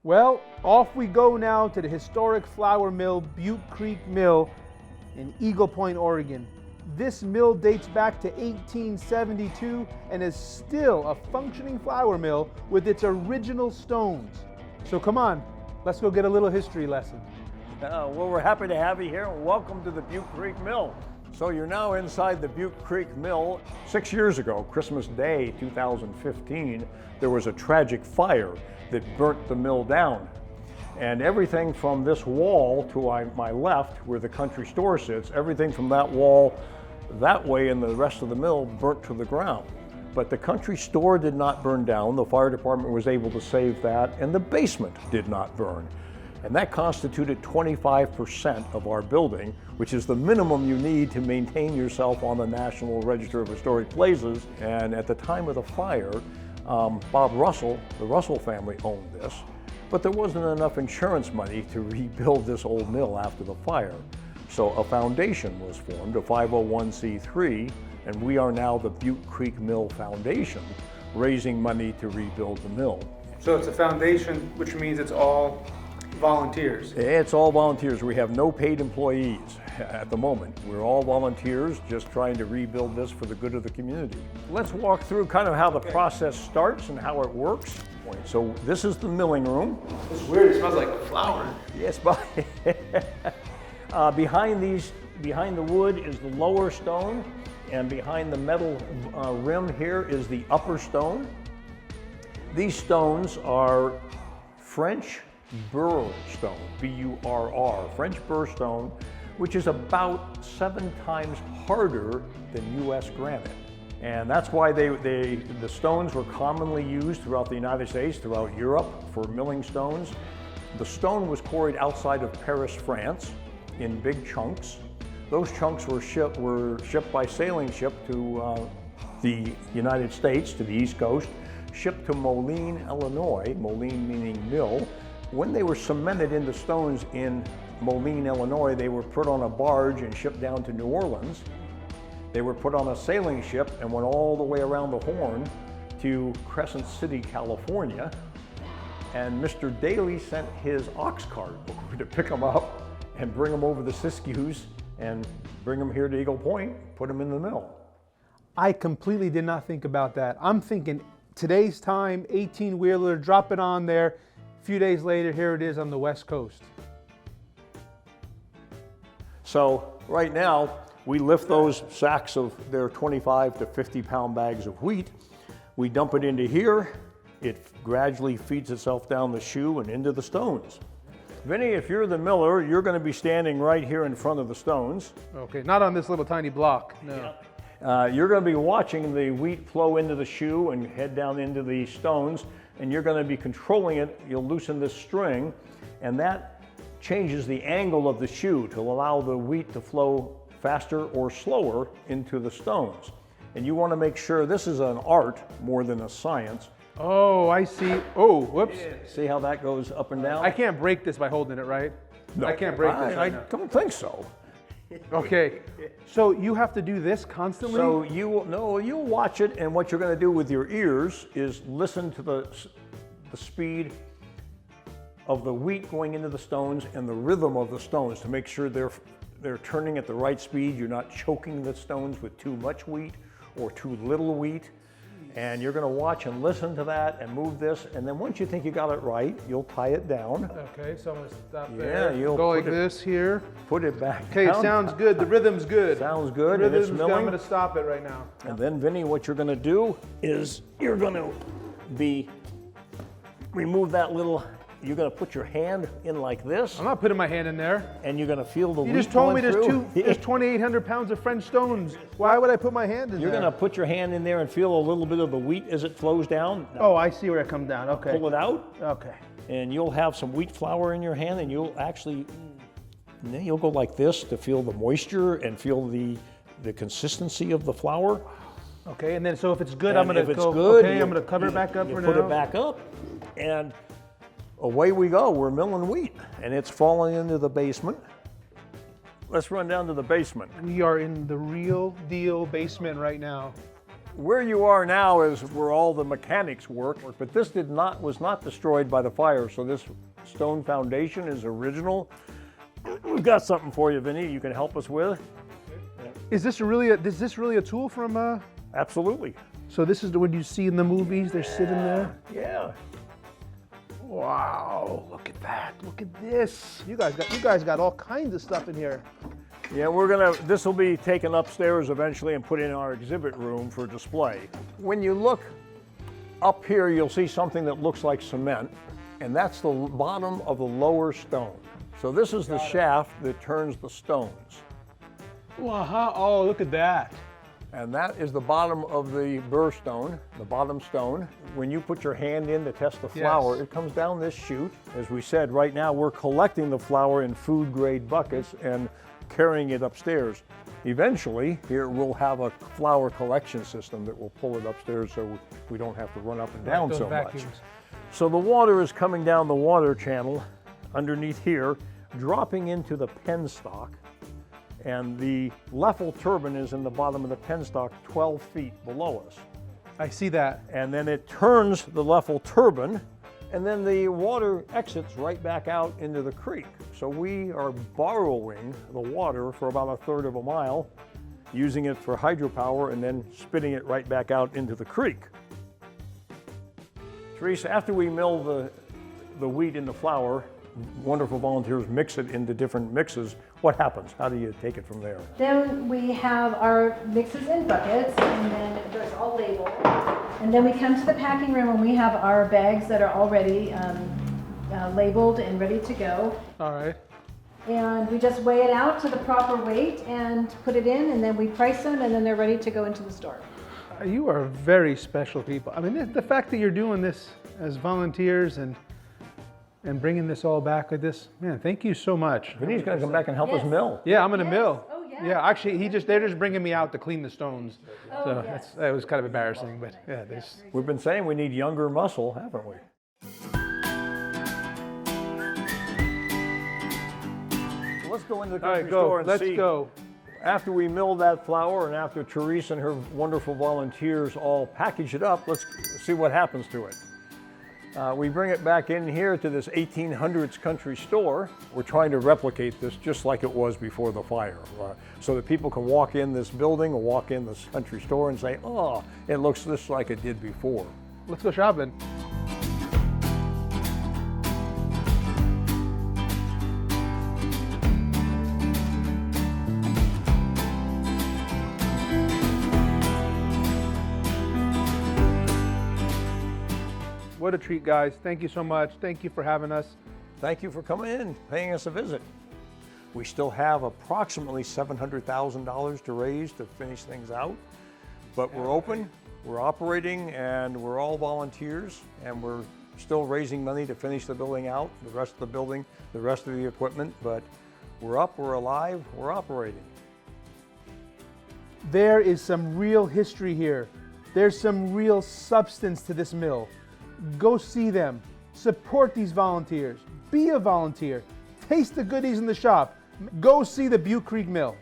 Well, off we go now to the historic flour mill, Butte Creek Mill in Eagle Point, Oregon. This mill dates back to 1872 and is still a functioning flour mill with its original stones. So come on, let's go get a little history lesson. Well, we're happy to have you here, and welcome to the Butte Creek Mill. So you're now inside the Butte Creek Mill. 6 years ago, Christmas Day 2015, there was a tragic fire that burnt the mill down. And everything from this wall to my left, where the country store sits, everything from that wall that way and the rest of the mill burnt to the ground. But the country store did not burn down. The fire department was able to save that, and the basement did not burn. And that constituted 25% of our building, which is the minimum you need to maintain yourself on the National Register of Historic Places. And at the time of the fire, Bob Russell, the Russell family owned this, but there wasn't enough insurance money to rebuild this old mill after the fire. So a foundation was formed, a 501c3, and we are now the Butte Creek Mill Foundation, raising money to rebuild the mill. So it's a foundation, which means it's all volunteers. It's all volunteers. We have no paid employees at the moment. We're all volunteers just trying to rebuild this for the good of the community. Let's walk through kind of how the process starts and how it works. So this is the milling room. It's weird, it smells like flour. Yes, behind the wood is the lower stone, and behind the metal rim here is the upper stone. These stones are French burr stone, B-U-R-R, French burr stone, which is about 7 times harder than U.S. granite. And that's why the stones were commonly used throughout the United States, throughout Europe, for milling stones. The stone was quarried outside of Paris, France, in big chunks. Those chunks were shipped by sailing ship to the United States, to the East Coast, shipped to Moline, Illinois, Moline meaning mill. When they were cemented into stones in Moline, Illinois, they were put on a barge and shipped down to New Orleans. They were put on a sailing ship and went all the way around the Horn to Crescent City, California. And Mr. Daly sent his ox cart over to pick them up and bring them over the Siskiyous and bring them here to Eagle Point, put them in the mill. I completely did not think about that. I'm thinking today's time, 18-wheeler, drop it on there. A few days later, here it is on the West Coast. So right now, we lift those sacks of their 25 to 50 pound bags of wheat. We dump it into here. It gradually feeds itself down the shoe and into the stones. Vinny, if you're the miller, you're going to be standing right here in front of the stones. Okay, not on this little tiny block, no. You're going to be watching the wheat flow into the shoe and head down into the stones, and you're going to be controlling it. You'll loosen this string, and that changes the angle of the shoe to allow the wheat to flow faster or slower into the stones. And you want to make sure this is an art more than a science. Oh, I see. Oh, whoops. See how that goes up and down? I can't break this by holding it, right? No, I can't break this I right now. don't think so. Okay, so you have to do this constantly? So you'll watch it, and what you're going to do with your ears is listen to the speed of the wheat going into the stones and the rhythm of the stones to make sure they're turning at the right speed. You're not choking the stones with too much wheat or too little wheat. And you're going to watch and listen to that and move this, and then once you think you got it right, you'll tie it down. Okay, so I'm going to stop there. Yeah, you'll go like this here. Put it back Okay, down. it sounds good. The rhythm's good. Sounds good. The And it's rhythm's good. I'm milling. going to stop it right now. And then, Vinny, what you're going to do is you're going to remove that little. You're going to put your hand in like this, I'm not putting my hand in there. and you're going to feel the You wheat just told me going there's through. 2,800 pounds of French stones. Why would I put my hand in You're there? going to put your hand in there and feel a little bit of the wheat as it flows down. Oh, I see where it comes down. Okay. Pull it out, Okay. and you'll have some wheat flour in your hand, and you'll go like this to feel the moisture and feel the consistency of the flour. Okay, and then so if it's good, And I'm going if to it's go. good, Okay, I'm going to cover it back up you for put now. it back up, and away we go. We're milling wheat, and it's falling into the basement. Let's run down to the basement. We are in the real deal basement right now. Where you are now is where all the mechanics work, but this was not destroyed by the fire, so this stone foundation is original. We've got something for you, Vinny, you can help us with. Is this really a tool from? Absolutely. So this is the one you see in the movies. They're sitting there. Yeah. Wow! Look at that! Look at this! You guys got all kinds of stuff in here. Yeah, this will be taken upstairs eventually and put in our exhibit room for display. When you look up here, you'll see something that looks like cement, and that's the bottom of the lower stone. So this is the shaft that turns the stones. Wow! Oh, look at that! And that is the bottom of the burr stone, the bottom stone. When you put your hand in to test the flour, Yes. it comes down this chute. As we said, right now we're collecting the flour in food-grade buckets and carrying it upstairs. Eventually, here we'll have a flour collection system that will pull it upstairs so we don't have to run up and down so much. So the water is coming down the water channel underneath here, dropping into the penstock. And the Leffel turbine is in the bottom of the penstock 12 feet below us. I see that. And then it turns the Leffel turbine, and then the water exits right back out into the creek. So we are borrowing the water for about 1/3 of a mile, using it for hydropower, and then spitting it right back out into the creek. Teresa, after we mill the wheat into flour, wonderful volunteers mix it into different mixes. What happens? How do you take it from there? Then we have our mixes in buckets, and then they're all labeled. And then we come to the packing room and we have our bags that are already labeled and ready to go. All right. And we just weigh it out to the proper weight and put it in, and then we price them, and then they're ready to go into the store. You are very special people. I mean, the fact that you're doing this as volunteers and bringing this all back like this, man, thank you so much. Vinny's going to come back and help us Yes. mill. Yeah, I'm gonna Yes. mill. Oh, yeah. Yeah, actually, they're just bringing me out to clean the stones. Oh, So yes. that was kind of embarrassing, but yeah, there's. We've been saying we need younger muscle, haven't we? Let's go into the All country right, store go. and Let's see. go. After we mill that flour and after Teresa and her wonderful volunteers all package it up, let's see what happens to it. We bring it back in here to this 1800s country store. We're trying to replicate this just like it was before the fire, so that people can walk in this building or walk in this country store and say, oh, it looks just like it did before. Let's go shopping. What a treat, guys. Thank you so much. Thank you for having us. Thank you for coming in, paying us a visit. We still have approximately $700,000 to raise to finish things out, but we're open, we're operating, and we're all volunteers, and we're still raising money to finish the building out, the rest of the building, the rest of the equipment, but we're up, we're alive, we're operating. There is some real history here. There's some real substance to this mill. Go see them. Support these volunteers. Be a volunteer. Taste the goodies in the shop. Go see the Butte Creek Mill.